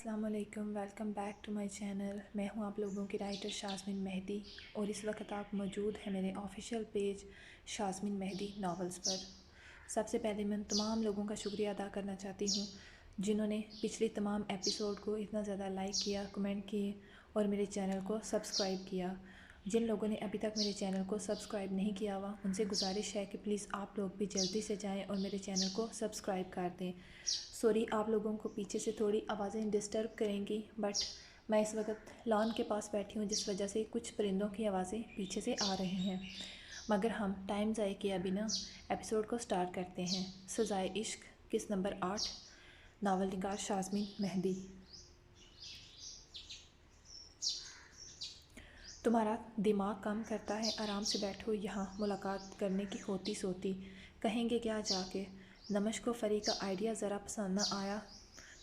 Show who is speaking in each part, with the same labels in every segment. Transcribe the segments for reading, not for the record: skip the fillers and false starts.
Speaker 1: السلام علیکم، welcome back to my channel. میں ہوں آپ لوگوں کی رائٹر شازمین مہدی، اور اس وقت آپ موجود ہیں میرے آفیشیل پیج شازمین مہدی ناولز پر۔ سب سے پہلے میں تمام لوگوں کا شکریہ ادا کرنا چاہتی ہوں جنہوں نے پچھلی تمام ایپیسوڈ کو اتنا زیادہ لائک کیا، کمنٹ کیے اور میرے چینل کو سبسکرائب کیا۔ جن لوگوں نے ابھی تک میرے چینل کو سبسکرائب نہیں کیا ہوا، ان سے گزارش ہے کہ پلیز آپ لوگ بھی جلدی سے جائیں اور میرے چینل کو سبسکرائب کر دیں۔ سوری آپ لوگوں کو پیچھے سے تھوڑی آوازیں ڈسٹرب کریں گی، بٹ میں اس وقت لان کے پاس بیٹھی ہوں جس وجہ سے کچھ پرندوں کی آوازیں پیچھے سے آ رہی ہیں۔ مگر ہم ٹائم ضائع کیا بنا ایپیسوڈ کو سٹارٹ کرتے ہیں۔ سزائے عشق، قسط نمبر 8، ناول نگار شازمین مہدی۔ تمہارا دماغ کام کرتا ہے، آرام سے بیٹھو، یہاں ملاقات کرنے کی ہوتی سوتی، کہیں گے کیا جا کے؟ نمش کو فری کا آئیڈیا ذرا پسند نہ آیا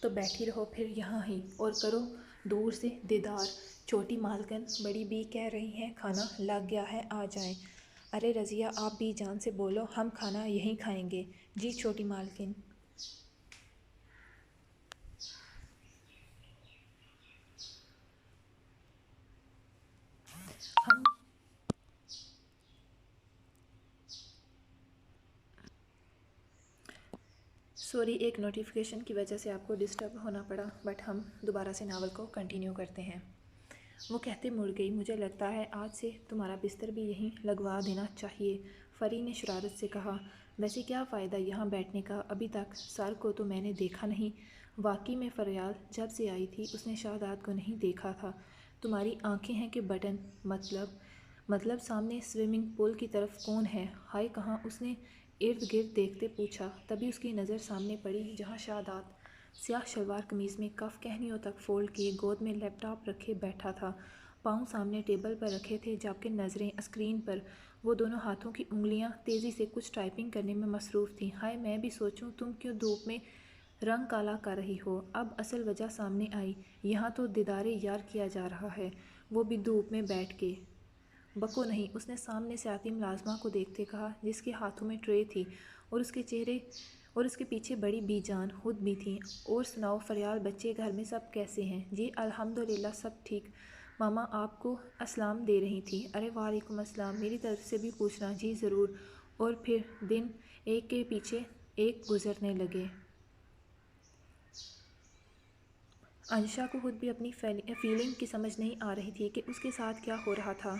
Speaker 1: تو بیٹھی رہو پھر یہاں ہی اور کرو دور سے دیدار۔ چھوٹی مالکن بڑی بی کہہ رہی ہیں کھانا لگ گیا ہے، آ جائیں۔ ارے رضیہ آپ بھی جان سے بولو، ہم کھانا یہیں کھائیں گے۔ جی چھوٹی مالکن۔ ہم سوری ایک نوٹیفیکیشن کی وجہ سے آپ کو ڈسٹرب ہونا پڑا، بٹ ہم دوبارہ سے ناول کو کنٹینیو کرتے ہیں۔ وہ کہتے مڑ گئی، مجھے لگتا ہے آج سے تمہارا بستر بھی یہیں لگوا دینا چاہیے، فری نے شرارت سے کہا۔ ویسے کیا فائدہ یہاں بیٹھنے کا، ابھی تک سر کو تو میں نے دیکھا نہیں۔ واقعی میں فریال جب سے آئی تھی اس نے شہزاد کو نہیں دیکھا تھا۔ تمہاری آنکھیں ہیں کہ بٹن؟ مطلب سامنے سوئمنگ پول کی طرف کون ہے؟ ہائے کہاں؟ اس نے ارد گرد دیکھتے پوچھا۔ تبھی اس کی نظر سامنے پڑی جہاں شہزاد سیاہ شلوار قمیض میں کف کہنیوں تک فولڈ کیے گود میں لیپ ٹاپ رکھے بیٹھا تھا، پاؤں سامنے ٹیبل پر رکھے تھے جبکہ نظریں اسکرین پر۔ وہ دونوں ہاتھوں کی انگلیاں تیزی سے کچھ ٹائپنگ کرنے میں مصروف تھیں۔ ہائے میں بھی سوچوں تم کیوں دھوپ میں رنگ کالا کر رہی ہو۔ اب اصل وجہ سامنے آئی، یہاں تو دیدار یار کیا جا رہا ہے، وہ بھی دھوپ میں بیٹھ کے۔ بکو نہیں، اس نے سامنے سے آتی ملازمہ کو دیکھتے کہا جس کے ہاتھوں میں ٹرے تھی اور اس کے پیچھے بڑی بی جان خود بھی تھیں۔ اور سناؤ فریال، بچے گھر میں سب کیسے ہیں؟ جی الحمدللہ سب ٹھیک، ماما آپ کو اسلام دے رہی تھی۔ ارے وعلیکم السلام، میری طرف سے بھی پوچھنا۔ جی ضرور۔ اور پھر دن ایک کے پیچھے ایک گزرنے لگے۔ انشا کو خود بھی اپنی فیلنگ کی سمجھ نہیں آ رہی تھی کہ اس کے ساتھ کیا ہو رہا تھا۔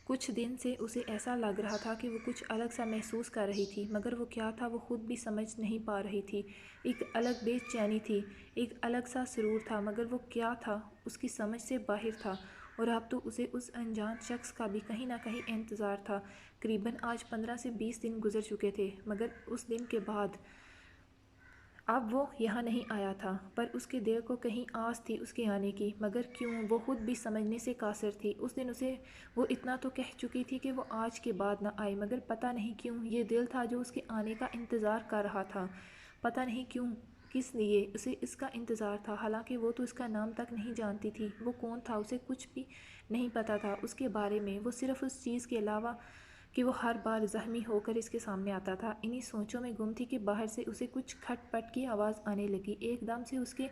Speaker 1: کچھ دن سے اسے ایسا لگ رہا تھا کہ وہ کچھ الگ سا محسوس کر رہی تھی، مگر وہ کیا تھا وہ خود بھی سمجھ نہیں پا رہی تھی۔ ایک الگ بے چینی تھی، ایک الگ سا سرور تھا، مگر وہ کیا تھا اس کی سمجھ سے باہر تھا، اور اب تو اسے اس انجان شخص کا بھی کہیں نہ کہیں انتظار تھا۔ قریباً آج 15 سے 20 دن گزر چکے تھے، مگر اس دن کے بعد اب وہ یہاں نہیں آیا تھا، پر اس کے دل کو کہیں آس تھی اس کے آنے کی، مگر کیوں وہ خود بھی سمجھنے سے قاصر تھی۔ اس دن اسے وہ اتنا تو کہہ چکی تھی کہ وہ آج کے بعد نہ آئے، مگر پتہ نہیں کیوں یہ دل تھا جو اس کے آنے کا انتظار کر رہا تھا۔ پتہ نہیں کیوں، کس لیے اسے اس کا انتظار تھا، حالانکہ وہ تو اس کا نام تک نہیں جانتی تھی۔ وہ کون تھا اسے کچھ بھی نہیں پتہ تھا اس کے بارے میں، وہ صرف اس چیز کے علاوہ کہ وہ ہر بار زخمی ہو کر اس کے سامنے آتا تھا۔ انہی سوچوں میں گم تھی کہ باہر سے اسے کچھ کھٹ پٹ کی آواز آنے لگی۔ ایک دم سے اس کے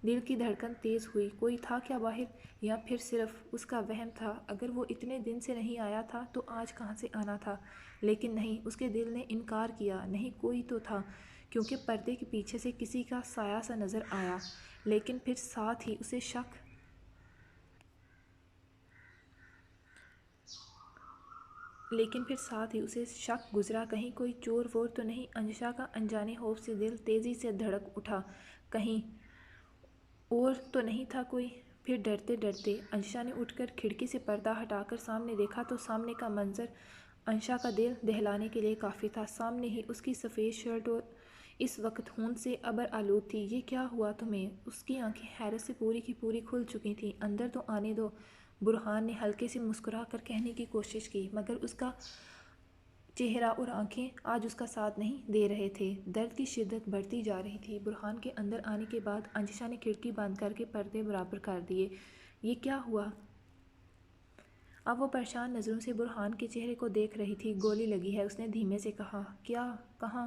Speaker 1: دل کی دھڑکن تیز ہوئی۔ کوئی تھا کیا باہر، یا پھر صرف اس کا وہم تھا؟ اگر وہ اتنے دن سے نہیں آیا تھا تو آج کہاں سے آنا تھا؟ لیکن نہیں، اس کے دل نے انکار کیا، نہیں کوئی تو تھا، کیونکہ پردے کے پیچھے سے کسی کا سایہ سا نظر آیا۔ لیکن پھر ساتھ ہی اسے شک گزرا، کہیں کوئی چور وور تو نہیں؟ انشا کا انجانے خوف سے دل تیزی سے دھڑک اٹھا، کہیں اور تو نہیں تھا کوئی؟ پھر ڈرتے ڈرتے انشا نے اٹھ کر کھڑکی سے پردہ ہٹا کر سامنے دیکھا تو سامنے کا منظر انشا کا دل دہلانے کے لیے کافی تھا۔ سامنے ہی اس کی سفید شرٹ اور اس وقت خون سے ابر آلود تھی۔ یہ کیا ہوا تمہیں؟ اس کی آنکھیں حیرت سے پوری کی پوری کھل چکی تھیں۔ اندر تو آنے دو، برہان نے ہلکے سے مسکرا کر کہنے کی کوشش کی، مگر اس کا چہرہ اور آنکھیں آج اس کا ساتھ نہیں دے رہے تھے۔ درد کی شدت بڑھتی جا رہی تھی۔ برہان کے اندر آنے کے بعد انشا نے کھڑکی بند کر کے پردے برابر کر دیے۔ یہ کیا ہوا؟ اب وہ پریشان نظروں سے برہان کے چہرے کو دیکھ رہی تھی۔ گولی لگی ہے، اس نے دھیمے سے کہا۔ کیا؟ کہاں؟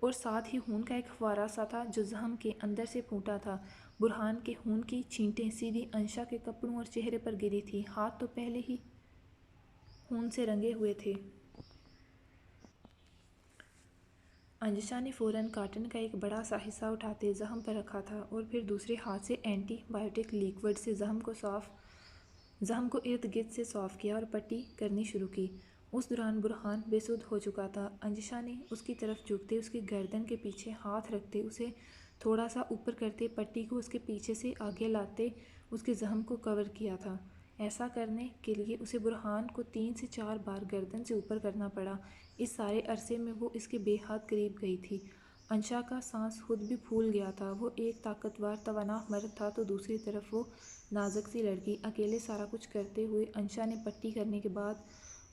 Speaker 1: اور ساتھ ہی خون کا ایک فوارہ سا تھا جو زخم کے اندر سے پھوٹا تھا۔ برہان کے خون کی چھینٹیں سیدھی انشا کے کپڑوں اور چہرے پر گری تھی۔ ہاتھ تو پہلے ہی خون سے رنگے ہوئے تھے۔ انشا نے فوراً کاٹن کا ایک بڑا سا حصہ اٹھاتے زخم پر رکھا تھا اور پھر دوسرے ہاتھ سے اینٹی بائیوٹک لیکوڈ سے زخم کو ارد گرد سے صاف کیا اور پٹی کرنی شروع کی۔ اس دوران برہان بے سدھ ہو چکا تھا۔ انشا نے اس کی طرف جھکتے، اس کی گردن کے پیچھے ہاتھ رکھتے، اسے تھوڑا سا اوپر کرتے، پٹی کو اس کے پیچھے سے آگے لاتے اس کے زخم کو کور کیا تھا۔ ایسا کرنے کے لیے اسے برہان کو 3 سے 4 بار گردن سے اوپر کرنا پڑا۔ اس سارے عرصے میں وہ اس کے بے حد قریب گئی تھی۔ انشا کا سانس خود بھی پھول گیا تھا۔ وہ ایک طاقتور توانا مرد تھا تو دوسری طرف وہ نازک سی لڑکی۔ اکیلے سارا کچھ کرتے ہوئے انشا نے پٹی کرنے کے بعد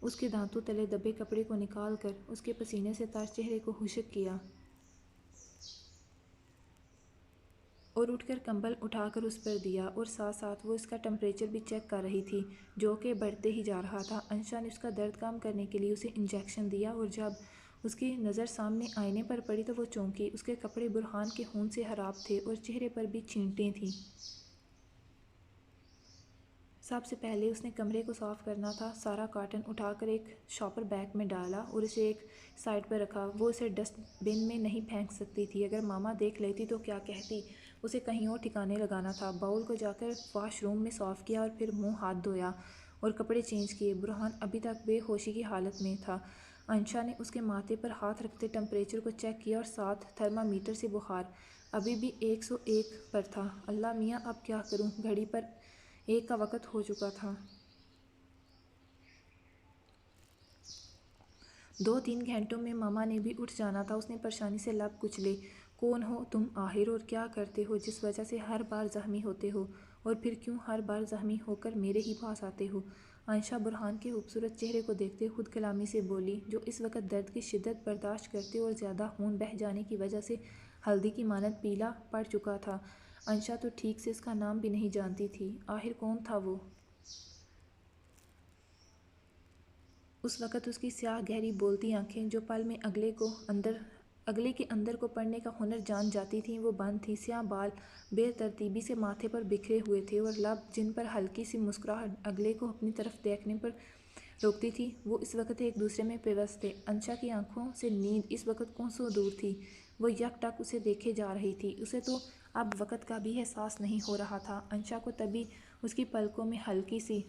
Speaker 1: اس کے دانتوں تلے دبے کپڑے کو نکال کر اس کے پسینے سے تر چہرے کو خشک کیا اور اٹھ کر کمبل اٹھا کر اس پر دیا، اور ساتھ ساتھ وہ اس کا ٹمپریچر بھی چیک کر رہی تھی جو کہ بڑھتے ہی جا رہا تھا۔ انشا نے اس کا درد کم کرنے کے لیے اسے انجیکشن دیا، اور جب اس کی نظر سامنے آئینے پر پڑی تو وہ چونکی۔ اس کے کپڑے برہان کے خون سے خراب تھے اور چہرے پر بھی چھینٹیں تھیں۔ سب سے پہلے اس نے کمرے کو صاف کرنا تھا۔ سارا کاٹن اٹھا کر ایک شاپر بیگ میں ڈالا اور اسے ایک سائڈ پر رکھا۔ وہ اسے ڈسٹ بن میں نہیں پھینک سکتی تھی۔ اگر ماما دیکھ لیتی تو کیا کہتی؟ اسے کہیں اور ٹھکانے لگانا تھا۔ باؤل کو جا کر واش روم میں صاف کیا اور پھر منہ ہاتھ دھویا اور کپڑے چینج کیے۔ برہان ابھی تک بے ہوشی کی حالت میں تھا۔ انشا نے اس کے ماتھے پر ہاتھ رکھتے ٹمپریچر کو چیک کیا اور ساتھ تھرمامیٹر سے بخار ابھی بھی 101 پر تھا۔ اللہ میاں، اب کیا کروں؟ گھڑی پر 1 کا وقت ہو چکا تھا۔ 2-3 گھنٹوں میں ماما نے بھی اٹھ جانا تھا۔ اس نے پریشانی سے لب کچلے۔ کون ہو تم آخر، اور کیا کرتے ہو جس وجہ سے ہر بار زخمی ہوتے ہو؟ اور پھر کیوں ہر بار زخمی ہو کر میرے ہی پاس آتے ہو؟ انشا برہان کے خوبصورت چہرے کو دیکھتے خود کلامی سے بولی، جو اس وقت درد کی شدت برداشت کرتے اور زیادہ خون بہہ جانے کی وجہ سے ہلدی کی مانند پیلا پڑ چکا تھا۔ انشا تو ٹھیک سے اس کا نام بھی نہیں جانتی تھی۔ آخر کون تھا وہ؟ اس وقت اس کی سیاہ گہری بولتی آنکھیں جو پل میں اگلے کے اندر کو پڑھنے کا ہنر جان جاتی تھیں، وہ بند تھیں۔ سیاہ بال بے ترتیبی سے ماتھے پر بکھرے ہوئے تھے اور لب جن پر ہلکی سی مسکراہٹ اگلے کو اپنی طرف دیکھنے پر روکتی تھی، وہ اس وقت ایک دوسرے میں پیوست تھے۔ انشا کی آنکھوں سے نیند اس وقت کوسوں دور تھی۔ وہ یک ٹک اسے دیکھے جا رہی تھی۔ اسے تو اب وقت کا بھی احساس نہیں ہو رہا تھا۔ انشا کو تبھی اس کی پلکوں میں ہلکی سی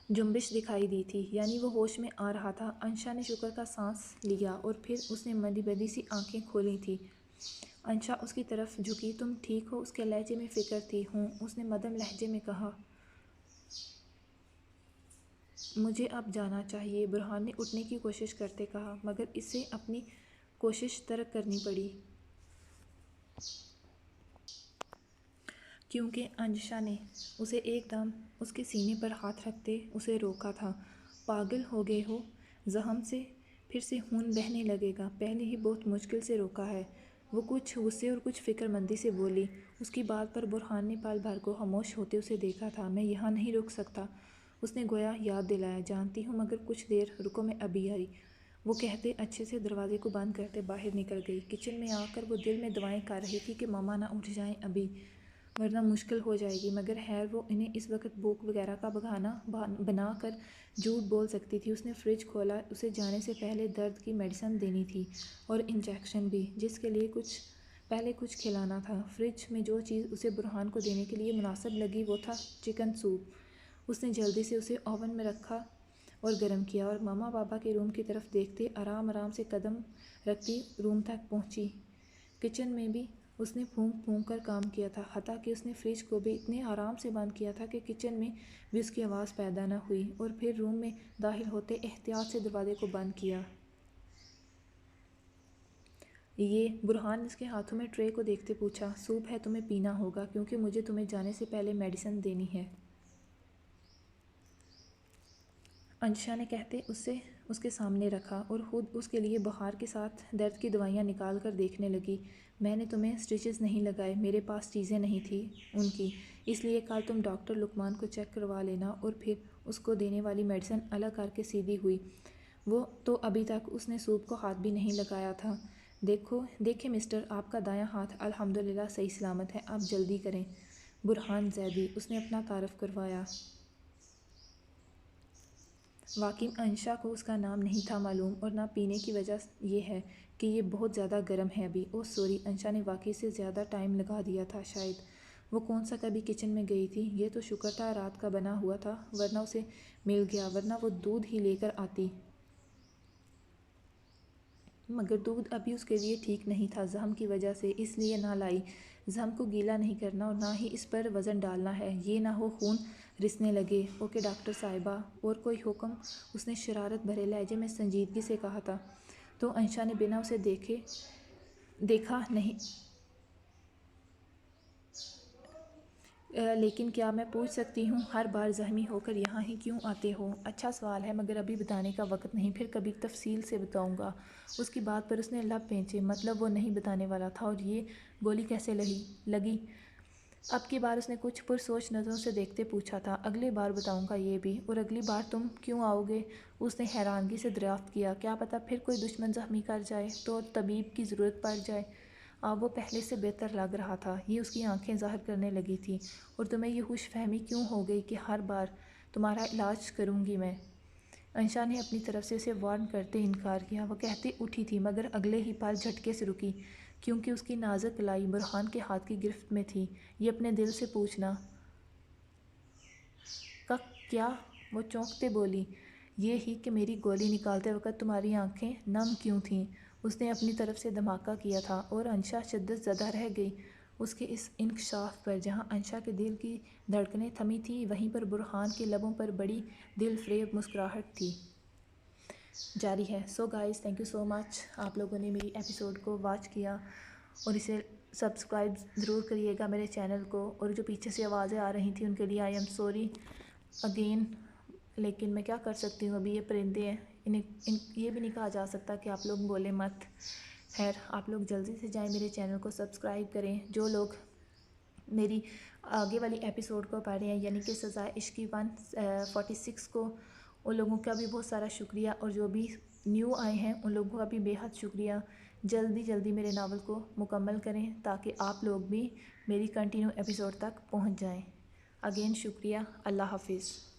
Speaker 1: جنبش دکھائی دی تھی، یعنی وہ ہوش میں آ رہا تھا۔ انشا نے شکر کا سانس لیا اور پھر اس نے مدی بدی سی آنکھیں کھولی تھیں۔ انشا اس کی طرف جھکی۔ تم ٹھیک ہو؟ اس کے لہجے میں فکر تھی۔ ہوں، اس نے مدھم لہجے میں کہا۔ مجھے اب جانا چاہیے، برہان نے اٹھنے کی کوشش کرتے کہا، مگر اسے اپنی کوشش ترک کرنی پڑی کیونکہ انشا نے اسے ایک دم اس کے سینے پر ہاتھ رکھتے اسے روکا تھا۔ پاگل ہو گئے ہو؟ زخم سے پھر سے خون بہنے لگے گا۔ پہلے ہی بہت مشکل سے روکا ہے۔ وہ کچھ غصے اور کچھ فکر مندی سے بولی۔ اس کی بات پر برہان نے پل بھر کو خاموش ہوتے اسے دیکھا تھا۔ میں یہاں نہیں رک سکتا، اس نے گویا یاد دلایا۔ جانتی ہوں، مگر کچھ دیر رکو، میں ابھی آئی، وہ کہتے اچھے سے دروازے کو بند کرتے باہر نکل گئی۔ کچن میں آ کر وہ دل میں دعائیں کر رہی تھی کہ ماما نہ اٹھ جائیں ابھی، ورنہ مشکل ہو جائے گی، مگر خیر وہ انہیں اس وقت بھوک وغیرہ کا بہانہ بنا کر جھوٹ بول سکتی تھی۔ اس نے فریج کھولا۔ اسے جانے سے پہلے درد کی میڈیسن دینی تھی اور انجیکشن بھی، جس کے لیے پہلے کچھ کھلانا تھا۔ فریج میں جو چیز اسے برہان کو دینے کے لیے مناسب لگی وہ تھا چکن سوپ۔ اس نے جلدی سے اسے اوون میں رکھا اور گرم کیا، اور ماما بابا کے روم کی طرف دیکھتے آرام آرام سے قدم رکھتی روم تک پہنچی۔ کچن میں بھی اس نے پھونک پھونک کر کام کیا تھا، حتیٰ کہ اس نے فریج کو بھی اتنے آرام سے بند کیا تھا کہ کچن میں بھی اس کی آواز پیدا نہ ہوئی، اور پھر روم میں داخل ہوتے احتیاط سے دروازے کو بند کیا۔ یہ برہان نے اس کے ہاتھوں میں ٹرے کو دیکھتے پوچھا۔ سوپ ہے، تمہیں پینا ہوگا کیونکہ مجھے تمہیں جانے سے پہلے میڈیسن دینی ہے، انشا نے کہتے اسے اس کے سامنے رکھا اور خود اس کے لیے بخار کے ساتھ درد کی دوائیاں نکال کر دیکھنے لگی۔ میں نے تمہیں سٹچز نہیں لگائے، میرے پاس چیزیں نہیں تھیں ان کی، اس لیے کل تم ڈاکٹر لقمان کو چیک کروا لینا اور پھر اس کو دینے والی میڈیسن الگ کر کے سیدھی ہوئی۔ وہ تو ابھی تک اس نے سوپ کو ہاتھ بھی نہیں لگایا تھا۔ دیکھیں مسٹر، آپ کا دایاں ہاتھ الحمدللہ صحیح سلامت ہے، آپ جلدی کریں۔ برہان زیدی، اس نے اپنا تعارف کروایا۔ واقعی انشا کو اس کا نام نہیں تھا معلوم، اور نہ پینے کی وجہ یہ ہے کہ یہ بہت زیادہ گرم ہے ابھی۔ اوہ سوری، انشا نے واقعی سے زیادہ ٹائم لگا دیا تھا شاید۔ وہ کون سا کبھی کچن میں گئی تھی؟ یہ تو شکر تھا رات کا بنا ہوا تھا، ورنہ اسے مل گیا، ورنہ وہ دودھ ہی لے کر آتی۔ مگر دودھ ابھی اس کے لیے ٹھیک نہیں تھا زخم کی وجہ سے، اس لیے نہ لائی۔ زخم کو گیلا نہیں کرنا اور نہ ہی اس پر وزن ڈالنا ہے، یہ نہ ہو خون رسنے لگے۔ اوکے ڈاکٹر صاحبہ، اور کوئی حکم؟ اس نے شرارت بھرے لہجے میں سنجیدگی سے کہا تھا۔ تو انشا نے بنا اسے دیکھا نہیں لیکن کیا میں پوچھ سکتی ہوں ہر بار زخمی ہو کر یہاں ہی کیوں آتے ہو؟ اچھا سوال ہے، مگر ابھی بتانے کا وقت نہیں، پھر کبھی تفصیل سے بتاؤں گا۔ اس کی بات پر اس نے لب پینچے، مطلب وہ نہیں بتانے والا تھا؟ اور یہ گولی کیسے لگی؟ اب کی بار اس نے کچھ پرسوچ نظروں سے دیکھتے پوچھا تھا۔ اگلی بار بتاؤں گا یہ بھی۔ اور اگلی بار تم کیوں آؤ گے؟ اس نے حیرانگی سے دریافت کیا۔ کیا پتہ پھر کوئی دشمن زخمی کر جائے تو طبیب کی ضرورت پڑ جائے۔ اب وہ پہلے سے بہتر لگ رہا تھا، یہ اس کی آنکھیں ظاہر کرنے لگی تھیں۔ اور تمہیں یہ ہوش فہمی کیوں ہو گئی کہ ہر بار تمہارا علاج کروں گی میں؟ انشا نے اپنی طرف سے اسے وارن کرتے انکار کیا۔ وہ کہتی اٹھی تھی مگر اگلے ہی پل جھٹکے سے رکی، کیونکہ اس کی نازک کلائی برہان کے ہاتھ کی گرفت میں تھی۔ یہ اپنے دل سے پوچھنا کیا؟ وہ چونکتے بولی، یہ ہی کہ میری گولی نکالتے وقت تمہاری آنکھیں نم کیوں تھیں؟ اس نے اپنی طرف سے دھماکہ کیا تھا، اور انشا شدت زدہ رہ گئی اس کے اس انکشاف پر۔ جہاں انشا کے دل کی دھڑکنیں تھمی تھیں، وہیں پر برہان کے لبوں پر بڑی دل فریب مسکراہٹ تھی۔ جاری ہے۔ So guys, thank you so much, آپ لوگوں نے میری ایپیسوڈ کو واچ کیا، اور اسے سبسکرائب ضرور کریے گا میرے چینل کو۔ اور جو پیچھے سے آوازیں آ رہی تھیں ان کے لیے آئی ایم سوری اگین، لیکن میں کیا کر سکتی ہوں، ابھی یہ پرندے ہیں، یہ بھی نہیں کہا جا سکتا کہ آپ لوگ بولیں مت۔ خیر، آپ لوگ جلدی سے جائیں میرے چینل کو سبسکرائب کریں۔ جو لوگ میری آگے والی ایپیسوڈ کو پڑھ رہے ہیں، یعنی کہ سزائے عشق کی 146 کو، ان لوگوں کا بھی بہت سارا شکریہ، اور جو بھی نیو آئے ہیں ان لوگوں کا بھی بے حد شکریہ۔ جلدی میرے ناول کو مکمل کریں تاکہ آپ لوگ بھی میری کنٹینیو ایپیسوڈ تک پہنچ جائیں۔ اگین شکریہ، اللہ حافظ۔